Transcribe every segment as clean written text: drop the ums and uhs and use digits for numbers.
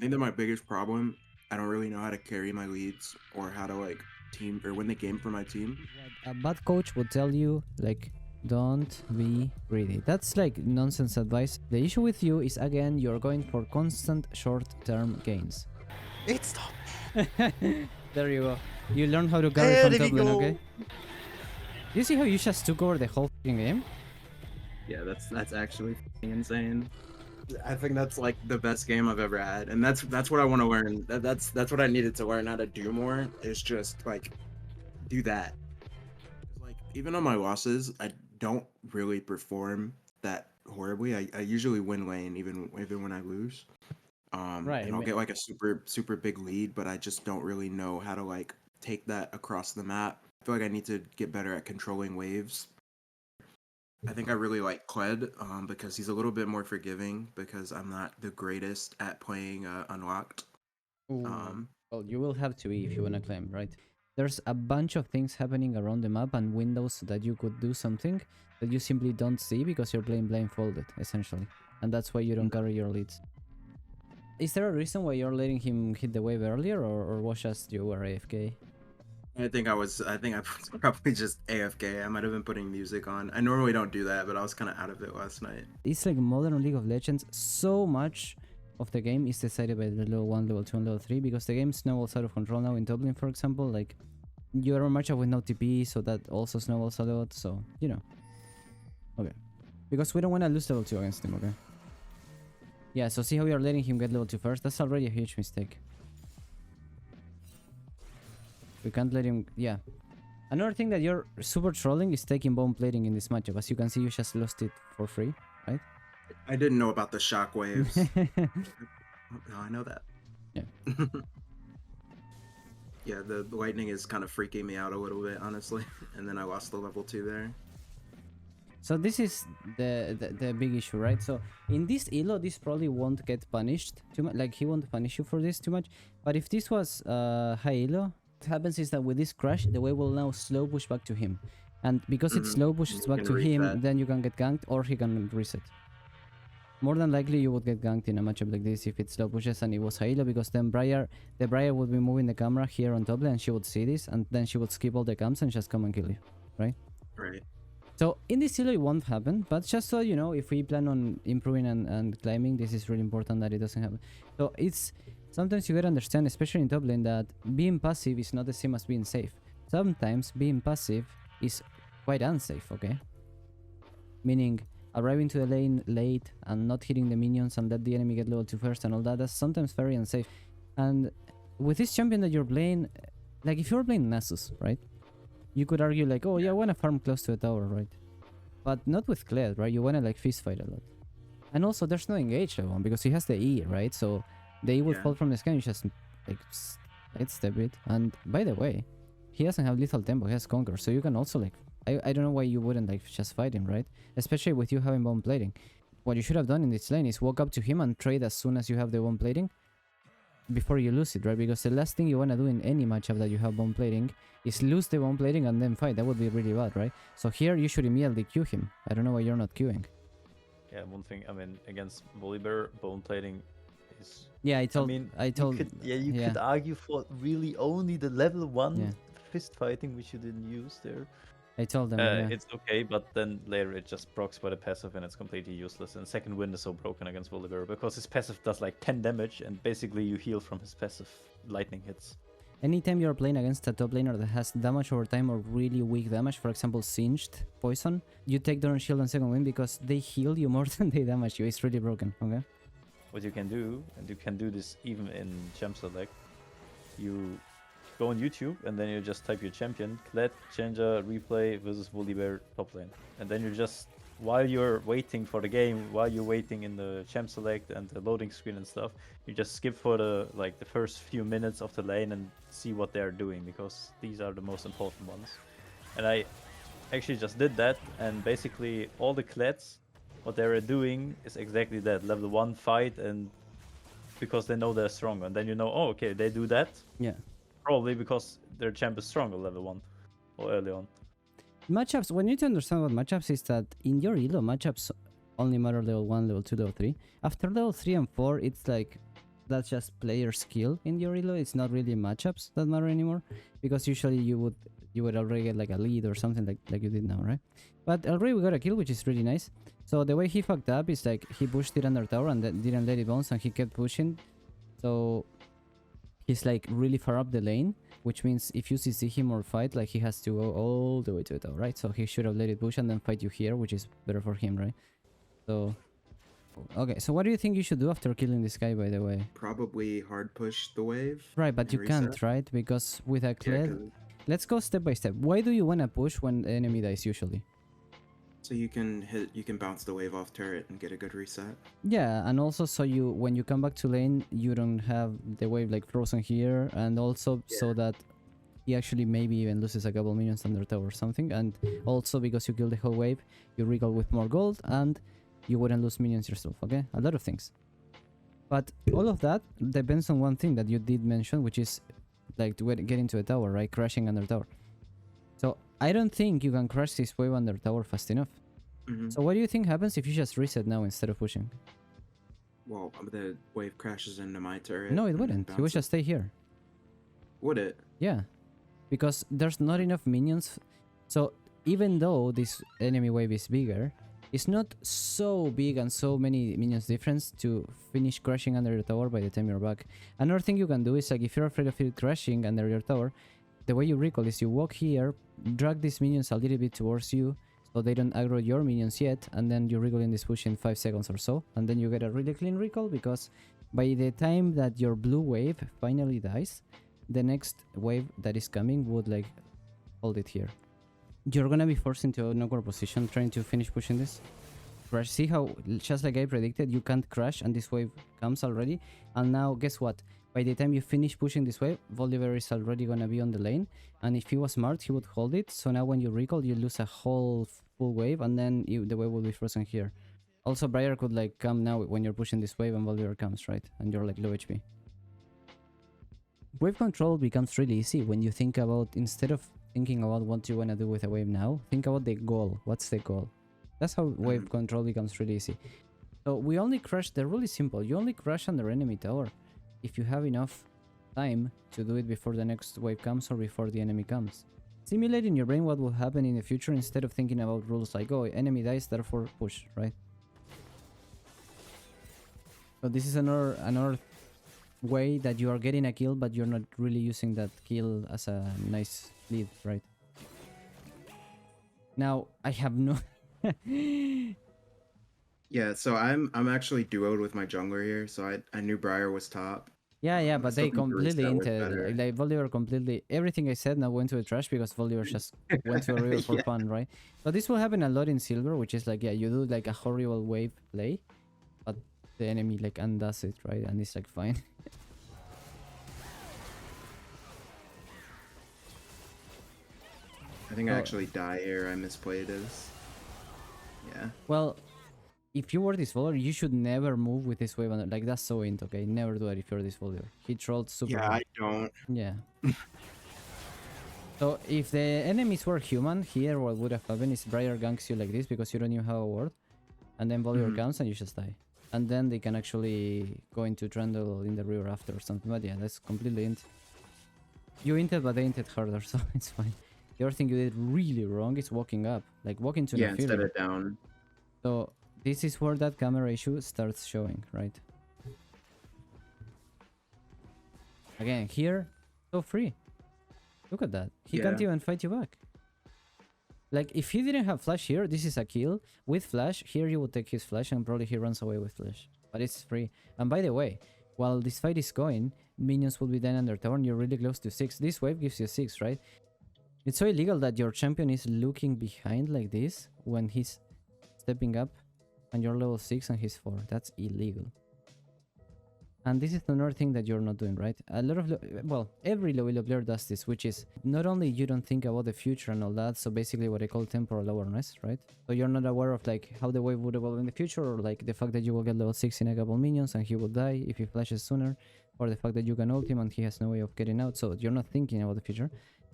think that my biggest problem, I don't really know how to carry my leads or how to like team or win the game for my team. What a bad coach would tell you, like, don't be greedy. That's like nonsense advice. The issue with you is, again, you're going for constant short-term gains. It's top. There you go. You learn how to carry There from we top lane, go. okay? You see how you just took over the whole f***ing game? Yeah, that's actually insane. I think that's like the best game I've ever had, and that's what I want to learn. That's what I needed to learn how to do more. Is just like do that. Like even on my losses, I don't really perform that horribly. I usually win lane even when I lose. Right, And I'll get like a super big lead, but I just don't really know how to like take that across the map. I feel like I need to get better at controlling waves. I think I really like Kled because he's a little bit more forgiving because I'm not the greatest at playing unlocked. Well, you will have to be if you want to claim, right? There's a bunch of things happening around the map and windows that you could do something that you simply don't see because you're playing blindfolded, essentially. And that's why you don't carry your leads. Is there a reason why you're letting him hit the wave earlier, or was just you were AFK? I think I was probably just AFK. I might have been putting music on. I normally don't do that, but I was kind of out of it last night. It's like modern League of Legends. So much of the game is decided by the level 1, level 2, and level 3 because the game snowballs out of control now in Toplane, for example. Like, you're a matchup with no TP, so that also snowballs a lot. So, you know. Okay. Because we don't want to lose level 2 against him, okay? Yeah, so see how you're letting him get level 2 first? That's already a huge mistake. We can't let him... Yeah. Another thing that you're super trolling is taking bomb plating in this matchup. As you can see, you just lost it for free, right? I didn't know about the shock waves. No, I know that. Yeah. Yeah, the lightning is kind of freaking me out a little bit, honestly. And then I lost the level 2 there. So this is the big issue, right? So in this elo, this probably won't get punished too much. Like, he won't punish you for this too much. But if this was high elo, what happens is that with this crash, the wave will now slow push back to him. And because it slow pushes back to him, then you can get ganked or he can reset. More than likely, you would get ganked in a matchup like this if it slow pushes and it was high elo, because then the Briar would be moving the camera here on top lane and she would see this, and then she would skip all the camps and just come and kill you, right? Right. So in this elo it won't happen, but just so you know, if we plan on improving and climbing, this is really important that it doesn't happen. So it's... Sometimes you gotta understand, especially in top lane, that being passive is not the same as being safe. Sometimes being passive is quite unsafe, okay? Meaning, arriving to the lane late and not hitting the minions and let the enemy get level 2 first and all that, that's sometimes very unsafe. And with this champion that you're playing, like if you're playing Nasus, right? You could argue like, oh yeah, I wanna farm close to a tower, right? But not with Kled, right? You wanna like fist fight a lot. And also there's no engage level 1 because he has the E, right? So the E would fall from the sky and you just like sidestep it. And by the way, he doesn't have lethal tempo, he has Conquer, so you can also like... I don't know why you wouldn't like just fight him, right? Especially with you having bomb plating. What you should have done in this lane is walk up to him and trade as soon as you have the bomb plating before you lose it, right? Because the last thing you want to do in any matchup that you have bomb plating is lose the bomb plating and then fight. That would be really bad, right? So here you should immediately queue him. I don't know why you're not queuing. Yeah, one thing, I mean, against Volibear, bone plating is... Yeah, I told... You could argue for really only the level 1 fist fighting, which you didn't use there. I told them, It's okay, but then later it just procs by the passive and it's completely useless. And second wind is so broken against Volibear because his passive does like 10 damage and basically you heal from his passive lightning hits. Anytime you're playing against a top laner that has damage over time or really weak damage, for example Singed Poison, you take their shield on second wind because they heal you more than they damage you. It's really broken, okay? What you can do, and you can do this even in Champ Select, you go on YouTube and then you just type your champion, Kled, Challenger, Replay versus Volibear top lane. And then you just, while you're waiting for the game, while you're waiting in the Champ Select and the loading screen and stuff, you just skip for the first few minutes of the lane and see what they're doing, because these are the most important ones. And I actually just did that, and basically all the Kleds, what they're doing is exactly that, level 1 fight, and because they know they're stronger. And then you know, oh, okay, they do that. Yeah. Probably because their champ is stronger level 1 or early on. Matchups, what you need to understand about matchups is that in your elo, matchups only matter level 1, level 2, level 3. After level 3 and 4, it's like that's just player skill in your elo. It's not really matchups that matter anymore, because usually you would already get like a lead or something like you did now, right? But already we got a kill, which is really nice. So the way he fucked up is like he pushed it under tower and then didn't let it bounce, and he kept pushing. So he's like really far up the lane, which means if you see him or fight, like he has to go all the way to the tower, right? So he should have let it push and then fight you here, which is better for him, right? So okay, so what do you think you should do after killing this guy, by the way? Probably hard push the wave. Right, but and you can't, reset. right? Because with a Yeah, Kled... 'cause- Let's go step by step. Why do you want to push when the enemy dies usually? so you can bounce the wave off turret and get a good reset. Yeah, and also so you, when you come back to lane, you don't have the wave like frozen here, and also so that he actually maybe even loses a couple minions under tower or something, and also because you kill the whole wave, you recall with more gold, and you wouldn't lose minions yourself, okay? A lot of things. But all of that depends on one thing that you did mention, which is like to get into a tower, right? Crashing under tower. So I don't think you can crash this wave under tower fast enough. Mhm. So what do you think happens if you just reset now instead of pushing? Well, the wave crashes into my turret. No, it and then wouldn't. It would bounces. just stay here. Would it? Yeah. Because there's not enough minions. So even though this enemy wave is bigger, it's not so big and so many minions difference to finish crashing under the tower by the time you're back. Another thing you can do is, like, if you're afraid of it crashing under your tower, the way you recall is you walk here, drag these minions a little bit towards you so they don't aggro your minions yet, and then you recall in this push in 5 seconds or so, and then you get a really clean recall, because by the time that your blue wave finally dies, the next wave that is coming would like hold it here. You're gonna be forced into an awkward position trying to finish pushing this. Crash. See how, just like I predicted, you can't crash and this wave comes already. And now, guess what? By the time you finish pushing this wave, Volibear is already gonna be on the lane. And if he was smart, he would hold it. So now when you recall, you lose a whole full wave, and then the wave will be frozen here. Also, Briar could like come now when you're pushing this wave and Volibear comes, right? And you're like low HP. Wave control becomes really easy when you think about, instead of thinking about what you want to do with a wave now, think about the goal. What's the goal? That's how wave control becomes really easy. So we only crash, the rule is simple. You only crash under enemy tower if you have enough time to do it before the next wave comes or before the enemy comes. Simulate in your brain what will happen in the future instead of thinking about rules like, oh, enemy dies, therefore push, right? So this is another way that you are getting a kill, but you're not really using that kill as a nice lead, right? Now I have no Yeah, so I'm actually duoed with my jungler here, so I knew Briar was top. yeah, but they Something to completely reset with entered, better. like Volibear completely, everything I said now went to the trash because Volibear just went to a river for Yeah. fun, right? So this will happen a lot in silver, which is like, yeah, you do like a horrible wave play, but the enemy like undoes it, right? And it's like fine. I think I So- actually die here. I misplayed this. Yeah. Well, if you were this Volibear, you should never move with this wave under, like that's so int, okay? Never do it if you're this Volibear. He trolled super Yeah, hard. I don't. Yeah. So if the enemies were human, here what would have happened is Briar ganks you like this because you don't even have a ward, and then Volibear comes and you just die. And then they can actually go into Trundle in the river after or something. But yeah, that's completely int. You inted, but they inted harder, so it's fine. The other thing you did really wrong is walking up, like walking to Yeah, an instead Inferior. of down. So this is where that camera issue starts showing, right? Again, here, so free. Look at that. He can't Yeah. even fight you back. Like, if he didn't have flash here, this is a kill. With flash, here you would take his flash and probably he runs away with flash. But it's free. And by the way, while this fight is going, minions will be down under tower and you're really close to 6. This wave gives you 6, right? It's so illegal that your champion is looking behind like this when he's stepping up and you're level 6 and he's 4. That's illegal. And this is another thing that you're not doing, right? A lot of, well, every low elo player does this, which is not only you don't think about the future and all that, so basically what I call temporal awareness, right? So you're not aware of like how the wave would evolve in the future, or like the fact that you will get level 6 in a couple minions and he will die if he flashes sooner, or the fact that you can ult him and he has no way of getting out, so you're not thinking about the future.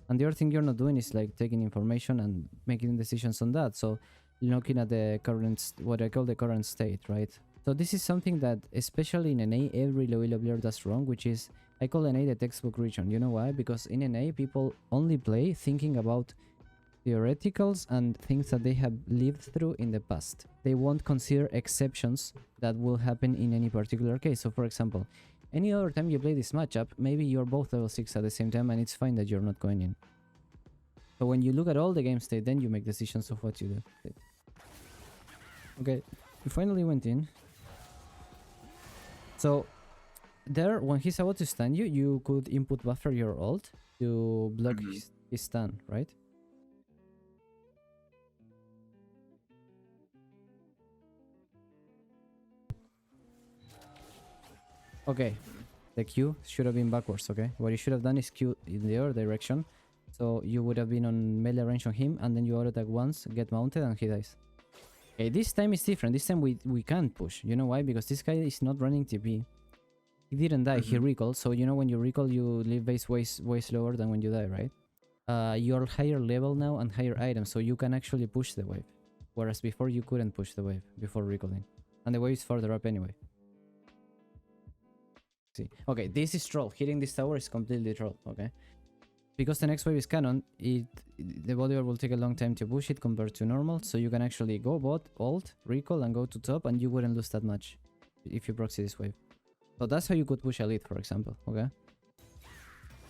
And the other thing you're not doing is like taking information and making decisions on that, so looking at the current, what I call the current state, right? So this is something that, especially in NA, every low elo player does wrong, which is, I call NA the textbook region. You know why? Because in NA, people only play thinking about theoreticals and things that they have lived through in the past. They won't consider exceptions that will happen in any particular case. So for example, any other time you play this matchup, maybe you're both level 6 at the same time and it's fine that you're not going in. So when you look at all the game state, then you make decisions of what you do. Okay, you finally went in. So there, when he's about to stun you, you could input buffer your ult to block his stun, right? Okay, the Q should have been backwards, okay? What you should have done is Q in the other direction. So you would have been on melee range on him, and then you auto attack once, get mounted, and he dies. Okay, this time is different. This time we can't push. You know why? Because this guy is not running TP. He didn't die, he recalled. So you know when you recall, you leave base way slower than when you die, right? You're higher level now and higher items, so you can actually push the wave. Whereas before you couldn't push the wave before recalling. And the wave is further up anyway. See. Okay, this is troll. Hitting this tower is completely troll, okay? Because the next wave is cannon, the Bolivar will take a long time to push it compared to normal, so you can actually go bot, ult, recall, and go to top, and you wouldn't lose that much if you proxy this wave. So that's how you could push elite, for example, okay?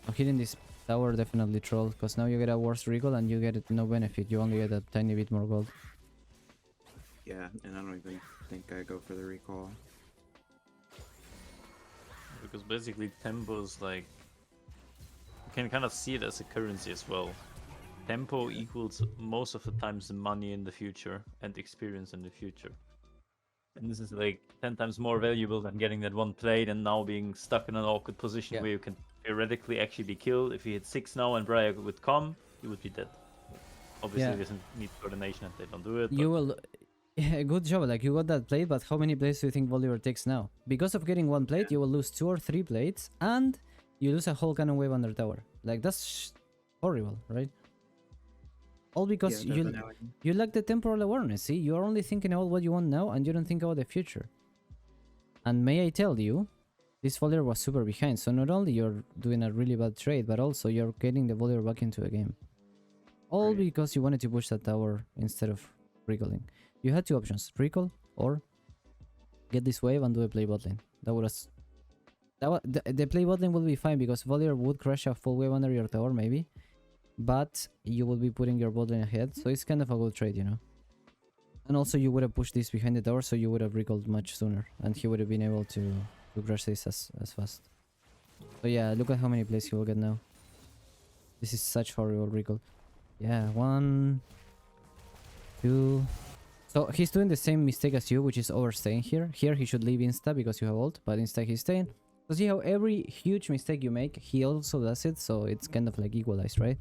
So hitting this tower definitely troll, because now you get a worse recall and you get no benefit, you only get a tiny bit more gold. Yeah, and I don't even think I go for the recall. Because basically tempo is like, you can kind of see it as a currency as well. Tempo equals most of the times the money in the future and experience in the future. And this is like 10 times more valuable than getting that one plate and now being stuck in an awkward position where you can theoretically actually be killed. If you hit 6 now and Briar would come, you would be dead. Obviously, it doesn't need coordination if they don't do it. You will... Yeah, good job, like you got that plate, but how many plates do you think Bolivar takes now? Because of getting one plate, you will lose 2 or 3 plates, and you lose a whole cannon wave under tower. Like, that's horrible, right? All because you lack the temporal awareness, see? You're only thinking about what you want now, and you don't think about the future. And may I tell you, this Bolivar was super behind, so not only you're doing a really bad trade, but also you're getting the Bolivar back into the game. All because you wanted to push that tower instead of recalling. You had 2 options, recall or get this wave and do a play bot lane. The play bot lane will be fine because Volier would crash a full wave under your tower maybe, but you will be putting your bot lane ahead, so it's kind of a good trade, you know. And also you would have pushed this behind the tower, so you would have recalled much sooner, and he would have been able to crash this as fast. So yeah, look at how many plays he will get now. This is such horrible recall. Yeah, 1, 2... So he's doing the same mistake as you, which is overstaying here. Here he should leave insta because you have ult, but instead he's staying. So see how every huge mistake you make, he also does it, so it's kind of like equalized, right?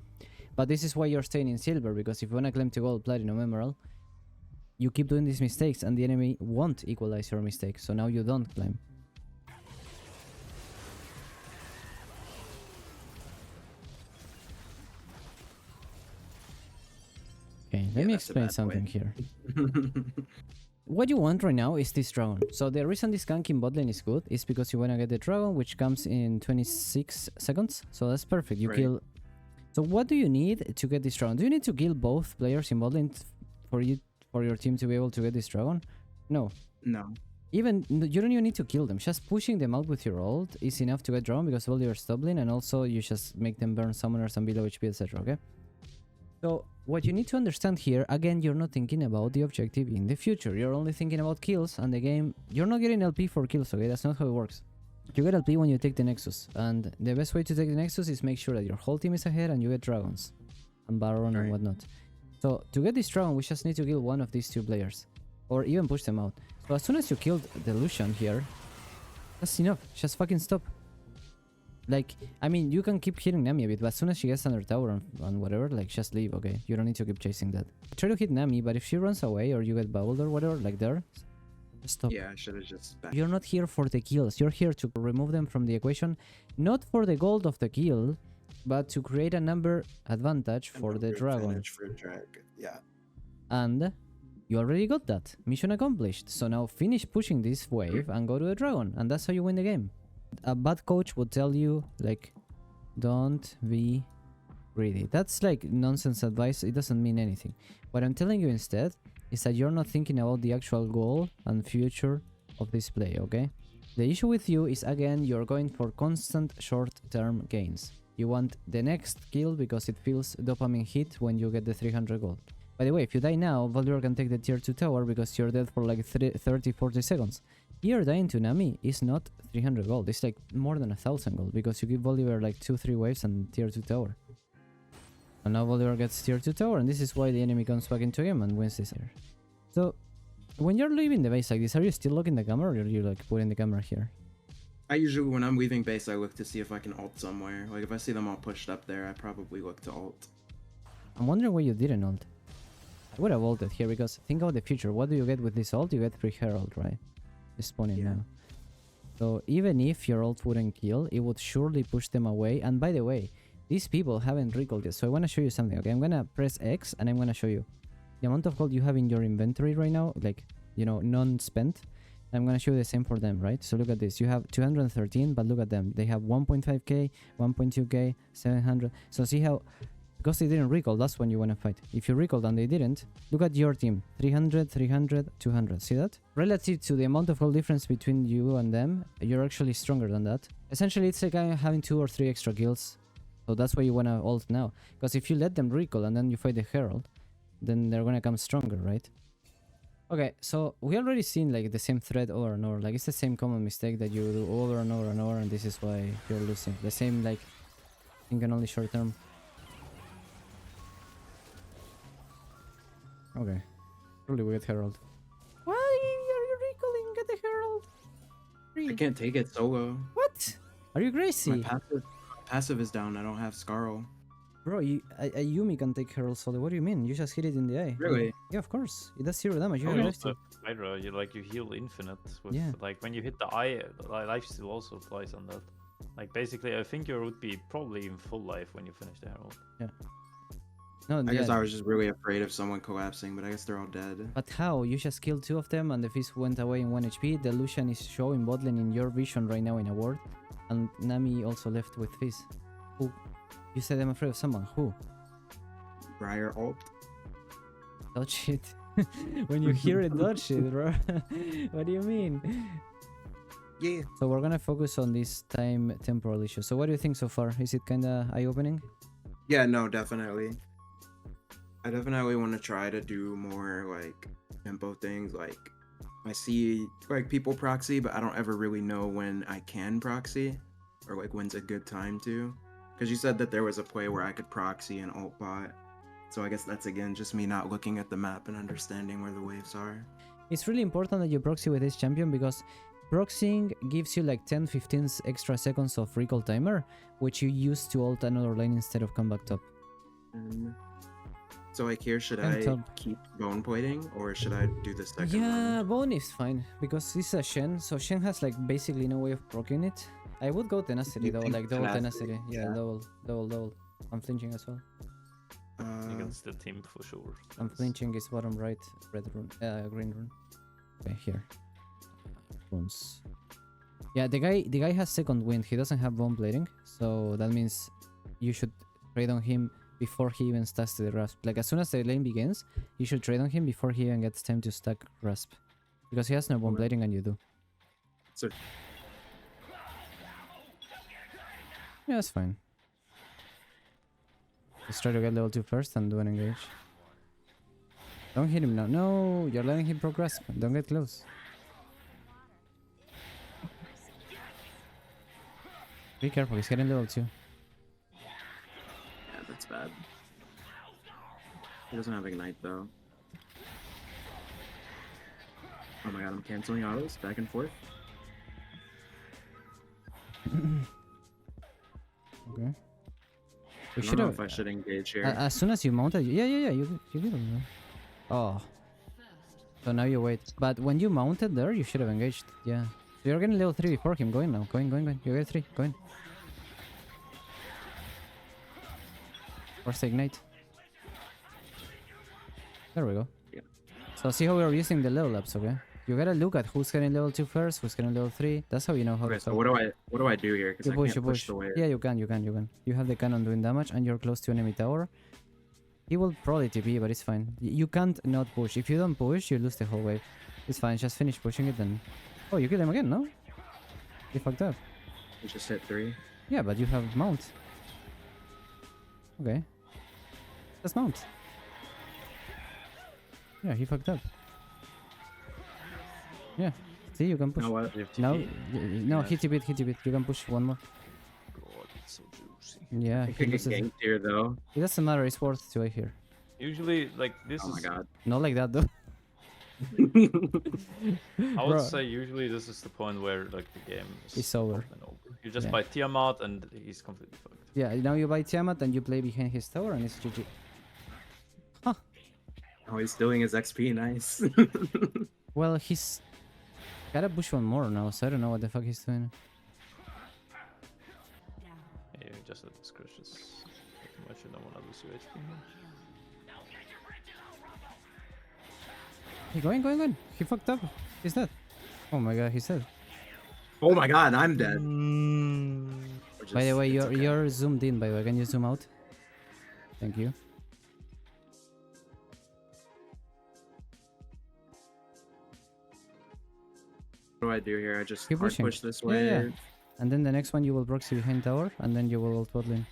But this is why you're staying in silver, because if you wanna claim to gold, platinum, emerald, you keep doing these mistakes and the enemy won't equalize your mistake, so now you don't claim. Okay, let me explain something here. What you want right now is this dragon. So the reason this gank in bot lane is good is because you want to get the dragon, which comes in 26 seconds. So that's perfect. You kill... So what do you need to get this dragon? Do you need to kill both players in bot lane for your team to be able to get this dragon? No. No. Even you don't even need to kill them. Just pushing them out with your ult is enough to get dragon because all your top lane, and also you just make them burn summoners and below HP, etc. Okay. So what you need to understand here, again, you're not thinking about the objective in the future. You're only thinking about kills and the game. You're not getting LP for kills, okay? That's not how it works. You get LP when you take the Nexus, and the best way to take the Nexus is make sure that your whole team is ahead and you get dragons and Baron and whatnot. So to get this dragon, we just need to kill one of these 2 players, or even push them out. So as soon as you killed the Lucian here, that's enough. Just fucking stop. Like, I mean, you can keep hitting Nami a bit, but as soon as she gets under tower and whatever, like, just leave, okay? You don't need to keep chasing that. Try to hit Nami, but if she runs away or you get bubbled or whatever, like there, just stop. Yeah, I should have just... You're not here for the kills. You're here to remove them from the equation, not for the gold of the kill, but to create a number advantage for the dragon. Yeah. And You already got that. Mission accomplished. So now finish pushing this wave and go to a dragon. And that's how you win the game. A bad coach would tell you, like, don't be greedy. That's like nonsense advice. It doesn't mean anything. What I'm telling you instead is that you're not thinking about the actual goal and future of this play, okay? The issue with you is, again, you're going for constant short-term gains. You want the next kill because it feels dopamine hit when you get the 300 gold. By the way, if you die now, Volibear can take the tier 2 tower because you're dead for like 30-40 seconds. Here, dying to Nami is not 300 gold, it's like more than 1000 gold because you give Volibear like 2-3 waves and tier 2 tower. And now Volibear gets tier 2 tower, and this is why the enemy comes back into game and wins this here. So, when you're leaving the base like this, are you still locking the camera, or are you like putting the camera here? I usually, when I'm leaving base, I look to see if I can ult somewhere. Like if I see them all pushed up there, I probably look to ult. I'm wondering why you didn't ult. I would have ulted here because think about the future. What do you get with this ult? You get free herald, right? It's spawning now. So even if your ult wouldn't kill, it would surely push them away. And by the way, these people haven't recalled yet. So I want to show you something, okay? I'm going to press X and I'm going to show you the amount of gold you have in your inventory right now, like, you know, non-spent. I'm going to show you the same for them, right? So look at this. You have 213, but look at them. They have 1.5k, 1.2k, 700. So see how, because they didn't recall, that's when you want to fight. If you recalled and they didn't, look at your team. 300, 300, 200. See that? Relative to the amount of gold difference between you and them, you're actually stronger than that. Essentially, it's like having 2 or 3 extra kills. So that's why you want to ult now. Because if you let them recall and then you fight the herald, then they're gonna come stronger, right? Okay, so we already seen like the same thread over and over. Like it's the same common mistake that you do over and over and over, and this is why you're losing. The same, like, thinking only short term. Okay. Probably we get herald. Why are you recalling? Get the herald. I can't take it solo. What? Are you crazy? My passive is down. I don't have Scarl. Bro, a Yumi can take herald solo. What do you mean? You just hit it in the eye. Really? Yeah, of course. It does 0 damage. You You have also lifesteal. Hydra, you heal infinite with Yeah. like when you hit the eye, lifesteal also applies on that. Like basically, I think you would be probably in full life when you finish the herald. No, I guess I was just really afraid of someone collapsing, but I guess they're all dead. But how? You just killed 2 of them and the Fizz went away in 1 HP. The Lucian is showing botlane in your vision right now in a ward. And Nami also left with Fizz. Who? You said I'm afraid of someone. Who? Briar ult. Dodge it. When you hear it, dodge it, bro. What do you mean? Yeah. So we're gonna focus on this time temporal issue. So what do you think so far? Is it kinda eye-opening? Yeah, no, definitely. I definitely want to try to do more like tempo things. Like I see like people proxy, but I don't ever really know when I can proxy or like when's a good time to. Because you said that there was a play where I could proxy and ult bot. So I guess that's again just me not looking at the map and understanding where the waves are. It's really important that you proxy with this champion because proxying gives you like 10-15 extra seconds of recall timer, which you use to ult another lane instead of come back top. So like here, should And I top. keep bone plating or should I do the second Yeah, one? bone is fine because it's a Shen, so Shen has like basically no way of proccing it. I would go tenacity You though, think like double tenacity? tenacity. Yeah, double. I'm flinching as well. Against the team for sure. I'm flinching is bottom right, red rune, green rune. Okay, here. Runes. Yeah, the guy has second wind. He doesn't have bone plating, so that means you should trade on him before he even stacks to the rasp. Like as soon as the lane begins, you should trade on him before he even gets time to stack rasp, because he has no bone plating and you do. So Yeah, that's fine. Let's try to get level 2 first and do an engage. Don't hit him now. No, you're letting him progress. Don't get close. Be careful, he's getting level 2. yeah, that's bad. He doesn't have Ignite though. Oh my god, I'm canceling autos back and forth. Okay. I We don't should know have. if I should engage here. As soon as you mount it, yeah, you get him. Oh. So now you wait. But when you mounted there, you should have engaged. Yeah. So you're getting level 3 before him. Going now. Going. You get 3. Going. Force Ignite. There we go. Yeah. So see how we're using the level ups, okay? You gotta look at who's getting level 2 first, who's getting level 3. That's how you know how Okay, to so fight. what do I do here? Because You I push, can't push the wave. Yeah, you can. You have the cannon doing damage and you're close to enemy tower. He will probably TP, but it's fine. You can't not push. If you don't push, you lose the whole wave. It's fine, just finish pushing it then. Oh, you kill him again, no? You fucked up. You just hit 3. Yeah, but you have mount. Okay. That's mount. Yeah, he fucked up. Yeah. See, you can push. You know what? No, no, Nice. hit a bit. You can push one more. God, it's so juicy. Yeah, I he could get loses. ganked here though. It doesn't matter, it's worth to here. Usually, like this Oh my is. god. Not like that though. I would Bro. say usually this is the point where like the game is It's over. up and over. You just Yeah. buy Tiamat and he's completely fucked. Yeah, now you buy Tiamat and you play behind his tower and it's GG. Oh, he's doing his XP. Nice. Well, he's gotta push one more now, so I don't know what the fuck he's doing. Yeah, you just let this crush is too much. You don't want to lose your HP. Hey, going. He fucked up. He's dead. Oh my god, he's dead. Oh my god, I'm dead. Which By the is- way, it's okay. you're zoomed in, by the way. Can you zoom out? Thank you. What do I do here? I just Keep hard pushing. push this Yeah, way. yeah. And then the next one you will proxy behind tower, and then you will ult bot lane.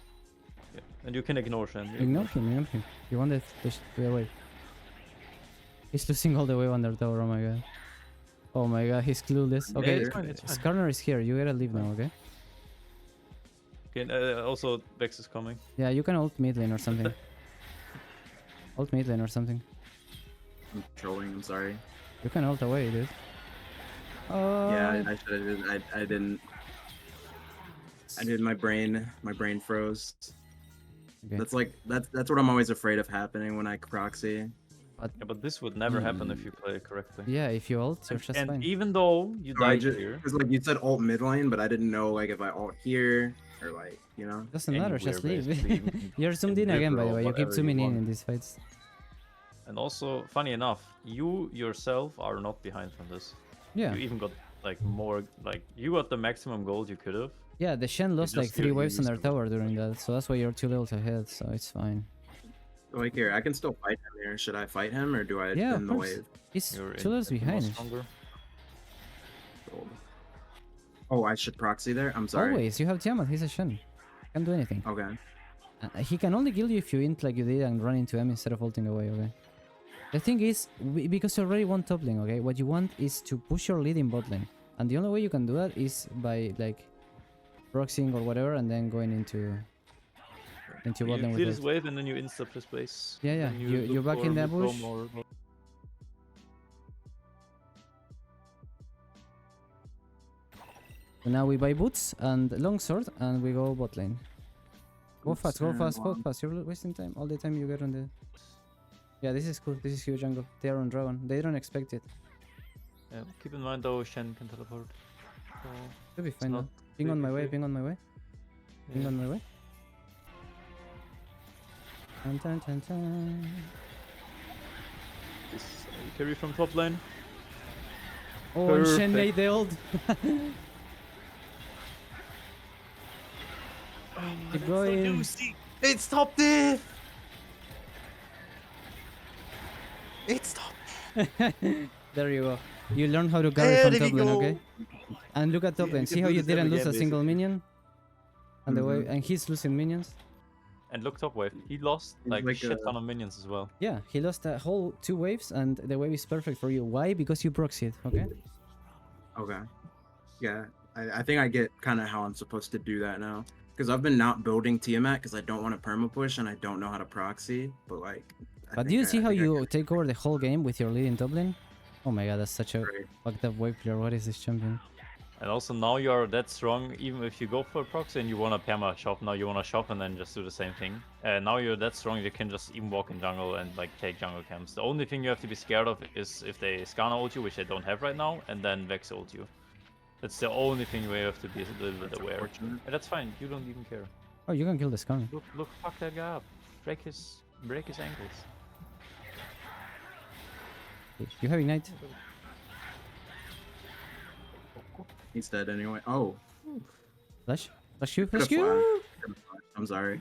Yeah. And you can ignore Shen. Ignore him. You want the wave. He's losing all the way under tower, oh my god. Oh my god, he's clueless. Yeah, Okay, it's fine, it's fine. Skarner is here, you gotta leave now, okay? Okay, also, Vex is coming. Yeah, you can ult mid lane or something. Ult mid lane or something. I'm trolling. I'm sorry. You can ult away, dude. Yeah, I should have. I didn't. I did. My brain froze. Okay. That's what I'm always afraid of happening when I proxy. Yeah, but this would never happen if you play correctly. Yeah, if you ult, you're just And fine. even though you So I died just, here, because like you said ult mid lane, but I didn't know like if I ult here or like Doesn't matter, just anywhere, leave. basically, even You're zoomed in in again, by the river or way. You keep whatever you zooming in want. these fights. And also, funny enough, you yourself are not behind from this. Yeah. You even got like more, like you got the maximum gold you could have. Yeah, the Shen lost like just 3 you waves on used their them. tower during that, so that's why you're 2 levels ahead, so it's fine. like here. I can still fight him here. Should I fight him or do I Yeah, end of the course. wave? He's You're 2 levels much behind. stronger. Oh, I should proxy there. I'm sorry. Always, you have Tiamat, he's a Shen. Can't do anything. Okay. He can only kill you if you int like you did and run into him instead of ulting away, okay? The thing is, because you already want top lane, okay? What you want is to push your lead in bot lane. And the only way you can do that is by like proxying or whatever and then going into bot lane You clear with this it. wave and then you insta this base. Yeah, yeah. Then You're look back for in the mid-roam bush. or- So now we buy boots and longsword and we go bot lane. Go Boots fast, go and fast, go long- fast. You're wasting time. All the time you get on the... Yeah, this is cool. This is huge jungle. They are on dragon. They don't expect it. Yeah, keep in mind though, Shen can teleport. So Should be it's fine not now. Ping on my way, completely ping on my way. Ping free. on my way. Dun, dun, dun, dun. This carry from top lane. Oh, and Shen Perfect. made the ult. Keep going. It's top diff. It's top. There you go. You learn how to carry There from we top lane, go. okay? And look at top Yeah, lane. you See can how do you this every didn't lose game, a single basically. minion? And the way Mhm. and he's losing minions. And look top wave. He lost He's like a like shit a- ton of minions as well. Yeah, he lost a whole 2 waves and the wave is perfect for you. Why? Because you proxied, okay? Okay. Yeah. I think I get kind of how I'm supposed to do that now. Because I've been not building Tiamat because I don't want to perma push and I don't know how to proxy. But like. But do you see how you take over the whole game with your lead in top lane? Oh my god, that's such a fucked up wave player. What is this champion? And also now you're that strong, even if you go for a proxy and you wanna perma shop, now you wanna shop and then just do the same thing. Now you're that strong you can just even walk in jungle and like take jungle camps. The only thing you have to be scared of is if they Skarner ult you, which they don't have right now, and then Vex ult you. That's the only thing where you have to be a little bit aware. And that's fine, you don't even care. Oh, you can kill the Skarner. Look, fuck that guy up. Break his ankles. You have ignite. He's dead anyway. Oh, Flash. Flash you. could've Flash you. flashed. Could've flashed. I'm sorry.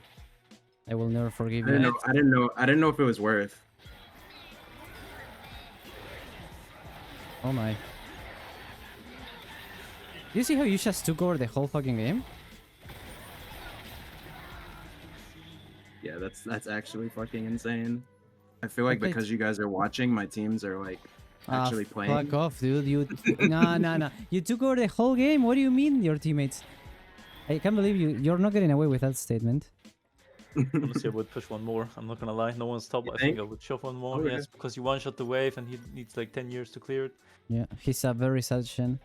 I will never forgive I didn't you. know. I didn't know if it was worth. Oh my. Do you see how you just took over the whole fucking game? Yeah, that's actually fucking insane. I feel like Okay. because you guys are watching, my teams are like actually playing. Fuck off, dude. You nah. You took over the whole game. What do you mean, your teammates? I can't believe you're not getting away with that statement. Honestly, I would push one more. I'm not gonna lie. No one's top. You I think? think I would shove one more. Oh, yeah. Yes, because you one-shot the wave and he needs like 10 years to clear it. Yeah, he's a very sad Shen.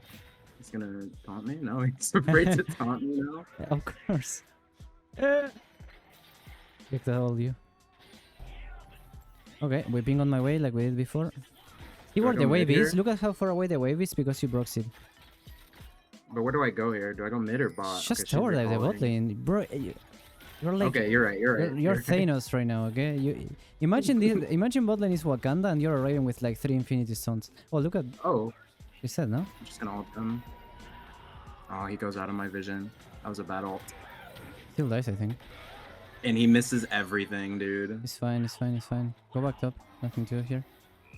He's gonna taunt me? No, he's afraid to taunt me now. Of course. Look at all you. Okay, we ping on my way like we did before. See Do I where go the wave mid is? here? Look at how far away the wave is because you broke it. But where do I go here? Do I go mid or bot? Just Okay, she's tower dive the bot recalling. lane. Bro, you're like... Okay, you're right. You're right. You're Thanos right now, okay? You imagine this. Imagine bot lane is Wakanda and you're arriving with like 3 Infinity Stones. Oh, look at... Oh, You said, no? I'm just gonna ult him. Oh, he goes out of my vision. That was a bad ult. Still dies, I think. And he misses everything, dude. It's fine, it's fine, it's fine. Go back top. Nothing to do here.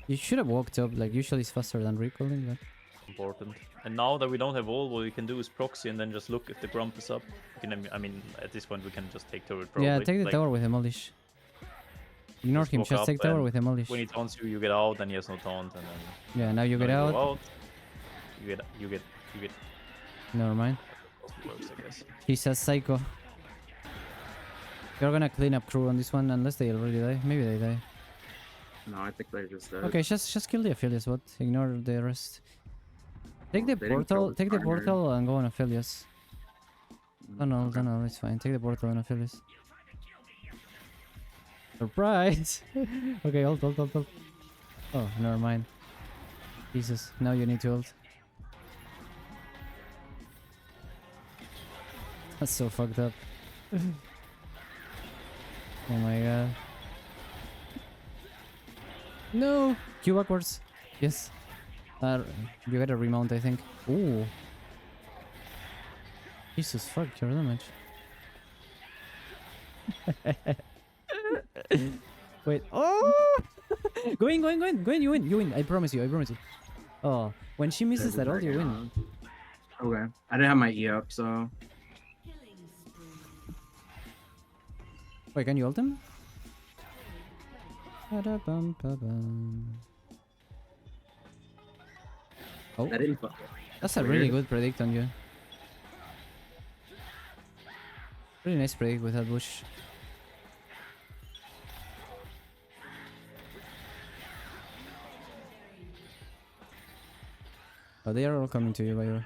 You should have walked up. Like, usually it's faster than recalling, but... Important. And now that we don't have all, what we can do is proxy and then just look if the grump is up. We can, I mean, at this point we can just take turret probably. Yeah, take the Like, tower with Demolish. Ignore Just him, walk just up take tower and with Demolish. When he taunts you, you get out and he has no taunt and then... Yeah, now you now get out. go You get... Never mind. Works, I guess. He's a psycho. You're gonna clean up crew on this one unless they already die. Maybe they die. No, I think they're just dead. Okay, just kill the Aphelios bot. Ignore the rest. Take the They didn't kill portal, the take the primary. portal and go on Aphelios. Tunnel, it's fine. Take the portal on Aphelios. Surprise! Okay, ult. Oh, never mind. Jesus, now you need to ult. That's so fucked up. Oh my god. No! Q backwards. Yes. You gotta remount, I think. Ooh. Jesus fuck, your damage. Wait. Oh! Go in, you win. I promise you. Oh, when she misses that ult, you win. Okay. I didn't have my E up, so... Wait, can you ult him? Ba-da-bum-ba-bum. Oh, I didn't fuck that's a really good predict on you. Really nice predict with that bush. Oh, they are all coming to you, by the way.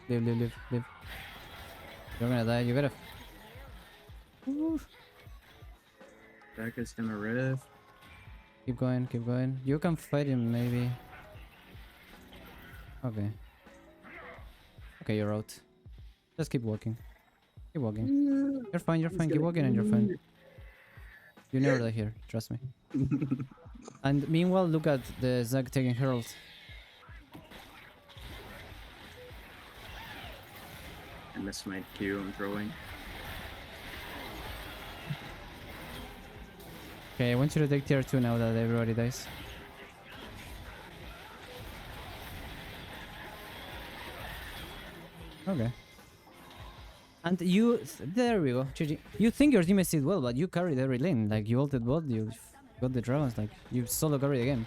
Live. You're gonna die, you gotta... Oof. Jack is gonna riff. Keep going. You can fight him, maybe. Okay. Okay, you're out. Just keep walking. You're fine. Keep walking and you're fine. You never die here, trust me. And meanwhile, look at the Zag taking Herald. I missed my Q. I'm throwing. Okay, I want you to take tier 2 now that everybody dies. Okay. And you... There we go, GG. You think your teammates did well, but you carried every lane. Like, you ulted bot, you got the dragons, like, you solo carried the game.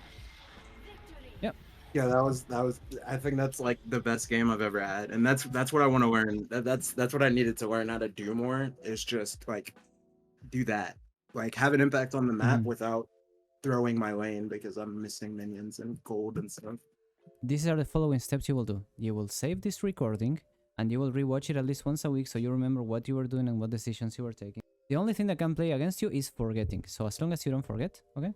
Yeah, that was. I think that's like the best game I've ever had, and that's what I want to learn. That's what I needed to learn how to do more. Is just like do that, like have an impact on the map without throwing my lane because I'm missing minions and gold and stuff. These are the following steps you will do. You will save this recording, and you will rewatch it at least once a week so you remember what you were doing and what decisions you were taking. The only thing that can play against you is forgetting. So as long as you don't forget, okay?